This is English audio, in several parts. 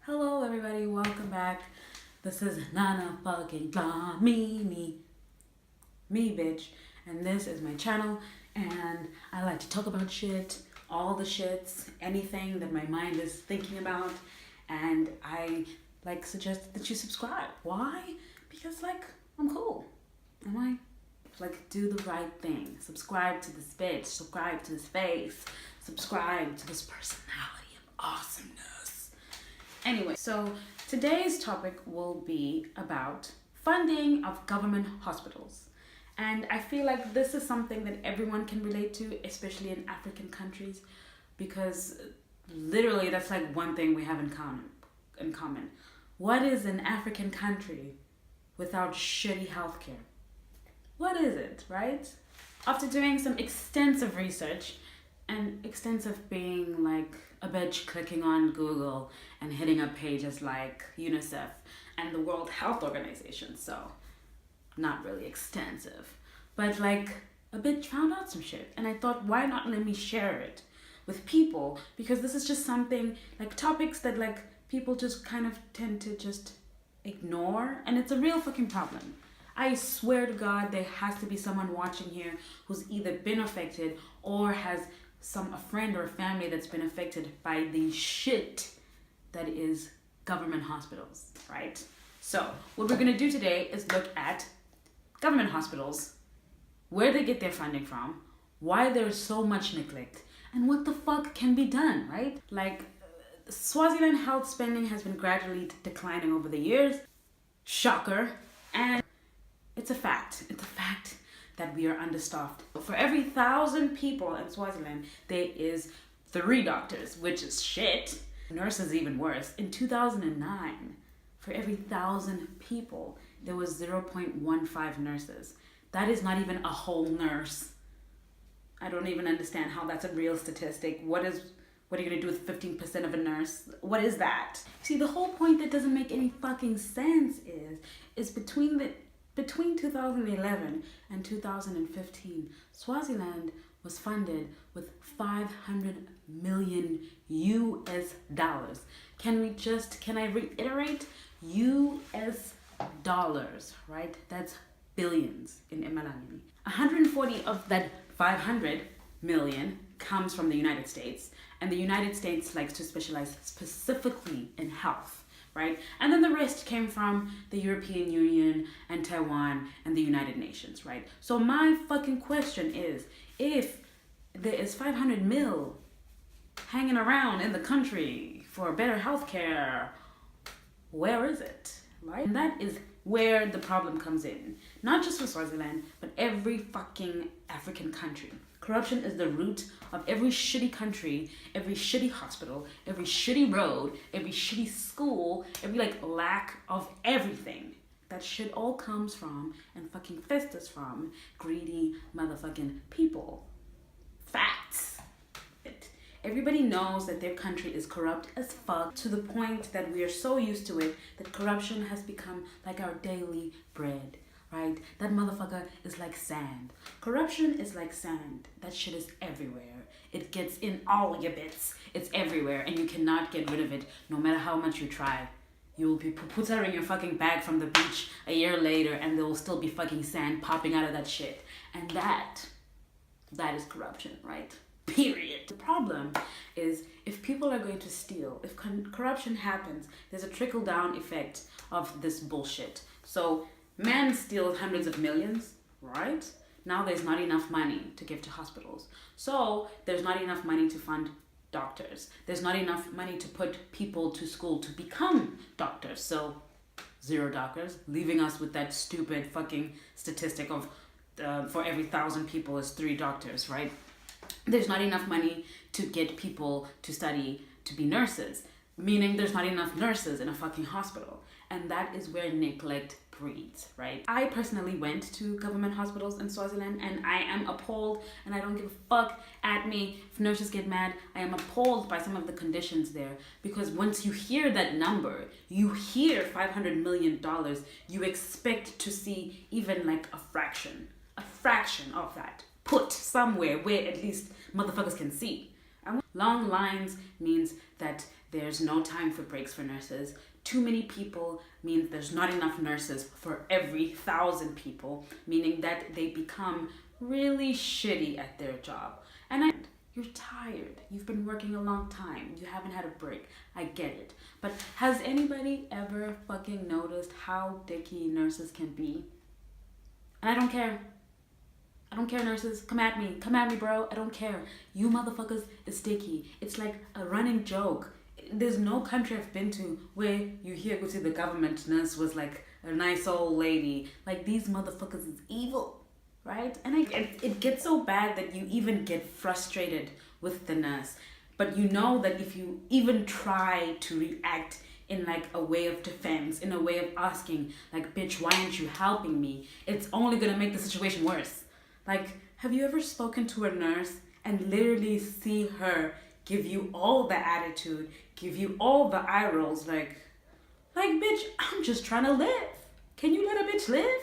Hello everybody, welcome back. This is Nana fucking blah, me, bitch. And this is my channel, and I like to talk about shit, all the shits, anything that my mind is thinking about. And I suggest that you subscribe. Why? Because I'm cool. Am I? Do the right thing. Subscribe to this bitch, subscribe to this face, subscribe to this personality of awesomeness. Anyway, so today's topic will be about funding of government hospitals. And I feel like this is something that everyone can relate to, especially in African countries, because literally that's one thing we have in common. What is an African country without shitty healthcare? What is it, right? After doing some extensive research, and extensive being a bitch clicking on Google and hitting up pages like UNICEF and the World Health Organization, so not really extensive. But a bitch found out some shit, and I thought, why not let me share it with people? Because this is just something, topics that people just kind of tend to just ignore, and it's a real fucking problem. I swear to God, there has to be someone watching here who's either been affected or has a friend or a family that's been affected by the shit that is government hospitals, right? So what we're gonna do today is look at government hospitals, where they get their funding from, why there's so much neglect, and what the fuck can be done, right? Swaziland health spending has been gradually declining over the years. Shocker. And it's a fact. It's a fact that we are understaffed. For every 1,000 people in Swaziland, there is 3 doctors, which is shit. Nurses even worse. In 2009, for every 1,000 people, there was 0.15 nurses. That is not even a whole nurse. I don't even understand how that's a real statistic. What are you gonna do with 15% of a nurse? What is that? See, the whole point that doesn't make any fucking sense is between 2011 and 2015, Swaziland was funded with 500 million US dollars. Can I reiterate? US dollars, right? That's billions in Imalani. 140 of that 500 million comes from the United States, and the United States likes to specialize specifically in health, right? And then the rest came from the European Union and Taiwan and the United Nations, right? So my fucking question is, if there is 500 mil hanging around in the country for better healthcare, where is it, right? And that is where the problem comes in. Not just for Swaziland, but every fucking African country. Corruption is the root of every shitty country, every shitty hospital, every shitty road, every shitty school, every lack of everything. That shit all comes from and fucking festers from greedy motherfucking people. Facts. Everybody knows that their country is corrupt as fuck, to the point that we are so used to it that corruption has become our daily bread. Right? That motherfucker is like sand. Corruption is like sand. That shit is everywhere. It gets in all your bits. It's everywhere, and you cannot get rid of it no matter how much you try. You will be put in your fucking bag from the beach a year later, and there will still be fucking sand popping out of that shit. And that is corruption, right? Period. The problem is, if people are going to steal, if corruption happens, there's a trickle-down effect of this bullshit. So man steals hundreds of millions, right? Now there's not enough money to give to hospitals. So there's not enough money to fund doctors. There's not enough money to put people to school to become doctors. So 0 doctors, leaving us with that stupid fucking statistic of for every 1,000 people is 3 doctors, right? There's not enough money to get people to study to be nurses, meaning there's not enough nurses in a fucking hospital. And that is where neglect breeds, right? I personally went to government hospitals in Swaziland, and I am appalled, and I don't give a fuck at me if nurses get mad. I am appalled by some of the conditions there, because once you hear that number, you hear $500 million, you expect to see even a fraction of that put somewhere where at least motherfuckers can see. Long lines means that there's no time for breaks for nurses. Too many people means there's not enough nurses for every 1,000 people, meaning that they become really shitty at their job. You're tired. You've been working a long time. You haven't had a break. I get it. But has anybody ever fucking noticed how dicky nurses can be? And I don't care. I don't care, nurses. Come at me. Come at me, bro. I don't care. You motherfuckers is sticky. It's like a running joke. There's no country I've been to where you hear, go see the government nurse was like a nice old lady. Like, these motherfuckers is evil, right? And it gets so bad that you even get frustrated with the nurse. But you know that if you even try to react in like a way of defense, in a way of asking, like, bitch, why aren't you helping me? It's only gonna make the situation worse. Like, have you ever spoken to a nurse and literally see her give you all the attitude, give you all the eye rolls, like, bitch, I'm just trying to live. Can you let a bitch live?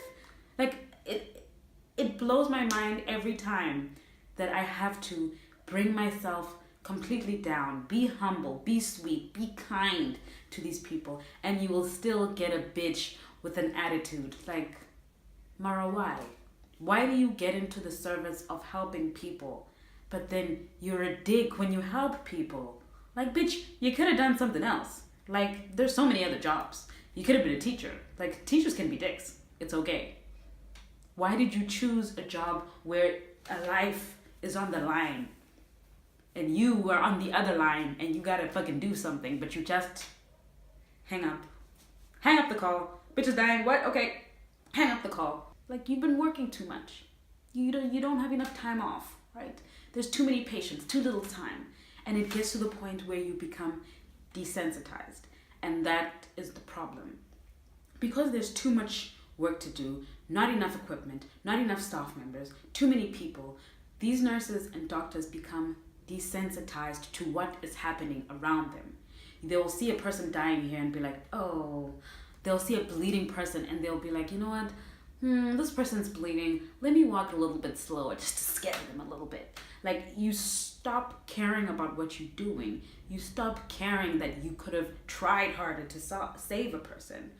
Like, it blows my mind every time that I have to bring myself completely down, be humble, be sweet, be kind to these people, and you will still get a bitch with an attitude. Like, Mara, why? Why do you get into the service of helping people, but then you're a dick when you help people? Like, bitch, you could have done something else. Like, there's so many other jobs. You could have been a teacher. Like, teachers can be dicks. It's okay. Why did you choose a job where a life is on the line and you are on the other line and you gotta fucking do something, but you just hang up? Hang up the call. Bitch is dying. What? Okay. Hang up the call. Like, you've been working too much. You don't have enough time off, right? There's too many patients, too little time. And it gets to the point where you become desensitized. And that is the problem. Because there's too much work to do, not enough equipment, not enough staff members, too many people, these nurses and doctors become desensitized to what is happening around them. They will see a person dying here and be like, oh. They'll see a bleeding person and they'll be like, you know what? This person's bleeding. Let me walk a little bit slower just to scare them a little bit. Like, you stop caring about what you're doing. You stop caring that you could have tried harder to save a person.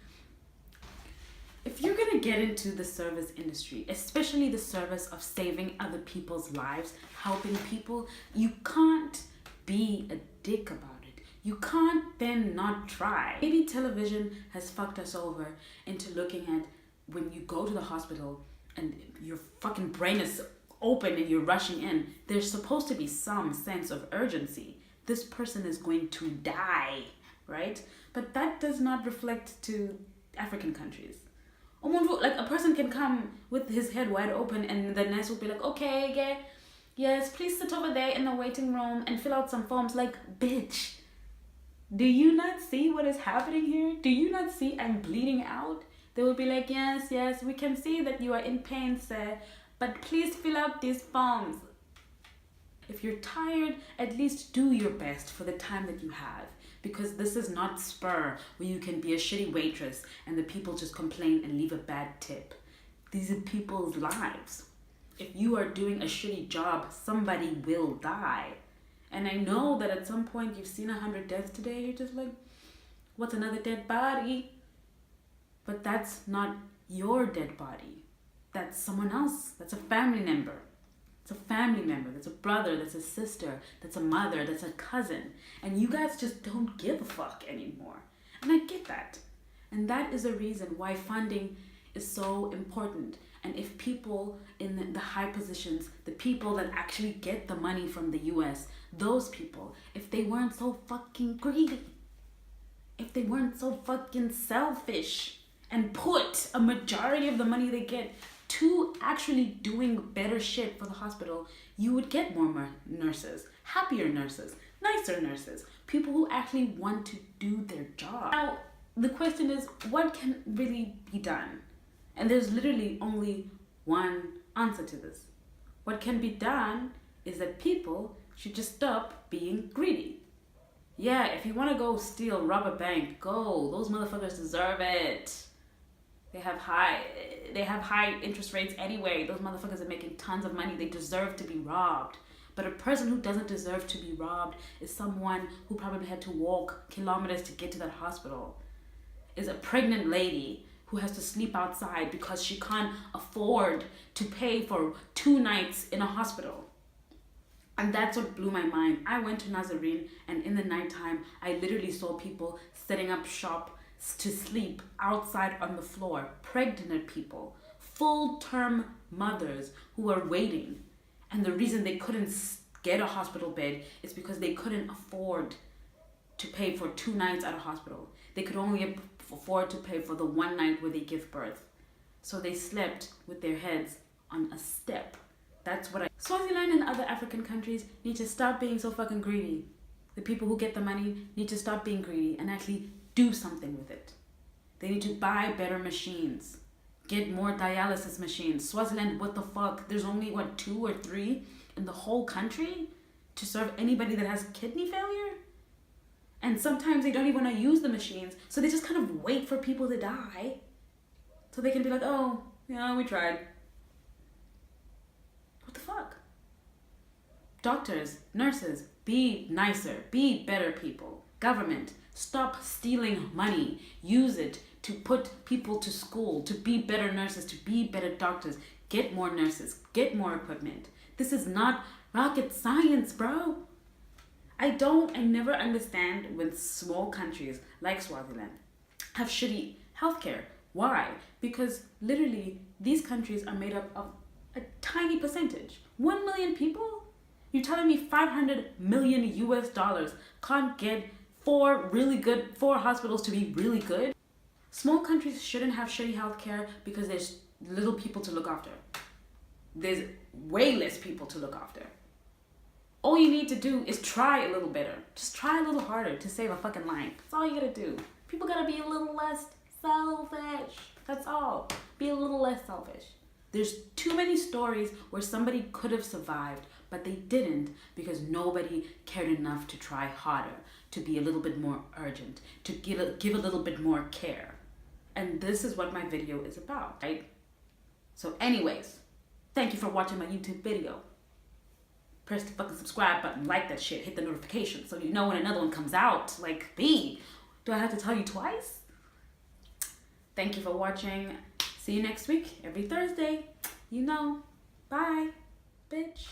If you're gonna get into the service industry, especially the service of saving other people's lives, helping people, you can't be a dick about it. You can't then not try. Maybe television has fucked us over into looking at when you go to the hospital and your fucking brain is open and you're rushing in, there's supposed to be some sense of urgency. This person is going to die, right? But that does not reflect to African countries. Like, a person can come with his head wide open and the nurse will be like, okay, yeah, yes, please sit over there in the waiting room and fill out some forms. Like, bitch, do you not see what is happening here? Do you not see I'm bleeding out? They will be like, yes, we can see that you are in pain, sir, but please fill out these forms. If you're tired, at least do your best for the time that you have. Because this is not Spur, where you can be a shitty waitress and the people just complain and leave a bad tip. These are people's lives. If you are doing a shitty job, somebody will die. And I know that at some point you've seen 100 deaths today, you're just like, what's another dead body? But that's not your dead body. That's someone else. That's a family member. It's a family member. That's a brother. That's a sister. That's a mother. That's a cousin. And you guys just don't give a fuck anymore. And I get that. And that is a reason why funding is so important. And if people in the high positions, the people that actually get the money from the US, those people, if they weren't so fucking greedy, if they weren't so fucking selfish, and put a majority of the money they get to actually doing better shit for the hospital, you would get more nurses, happier nurses, nicer nurses, people who actually want to do their job. Now, the question is, what can really be done? And there's literally only one answer to this. What can be done is that people should just stop being greedy. Yeah, if you want to go steal, rob a bank, go. Those motherfuckers deserve it. They have high interest rates anyway. Those motherfuckers are making tons of money. They deserve to be robbed. But a person who doesn't deserve to be robbed is someone who probably had to walk kilometers to get to that hospital. Is a pregnant lady who has to sleep outside because she can't afford to pay for 2 nights in a hospital. And that's what blew my mind. I went to Nazarene, and in the nighttime, I literally saw people setting up shop to sleep outside on the floor. Pregnant people, full-term mothers who were waiting. And the reason they couldn't get a hospital bed is because they couldn't afford to pay for 2 nights at a hospital. They could only afford to pay for the 1 night where they give birth. So they slept with their heads on a step. That's what Swaziland and other African countries need to stop being so fucking greedy. The people who get the money need to stop being greedy and actually do something with it. They need to buy better machines. Get more dialysis machines. Swaziland, what the fuck? There's only, 2 or 3 in the whole country to serve anybody that has kidney failure? And sometimes they don't even want to use the machines, so they just kind of wait for people to die so they can be like, oh, yeah, we tried. What the fuck? Doctors, nurses, be nicer, be better people. Government, stop stealing money. Use it to put people to school, to be better nurses, to be better doctors. Get more nurses, get more equipment. This is not rocket science, bro. I never understand when small countries like Swaziland have shitty healthcare. Why? Because literally these countries are made up of a tiny percentage. 1 million people? You're telling me 500 million US dollars can't get 4 hospitals to be really good? Small countries shouldn't have shitty healthcare because there's little people to look after. There's way less people to look after. All you need to do is try a little better. Just try a little harder to save a fucking life. That's all you gotta do. People gotta be a little less selfish. That's all. Be a little less selfish. There's too many stories where somebody could have survived, but they didn't because nobody cared enough to try harder, to be a little bit more urgent, to give a little bit more care. And this is what my video is about, right? So anyways, thank you for watching my YouTube video. Press the fucking subscribe button, like that shit, hit the notification so you know when another one comes out. Like, do I have to tell you twice? Thank you for watching. See you next week, every Thursday. You know. Bye, bitch.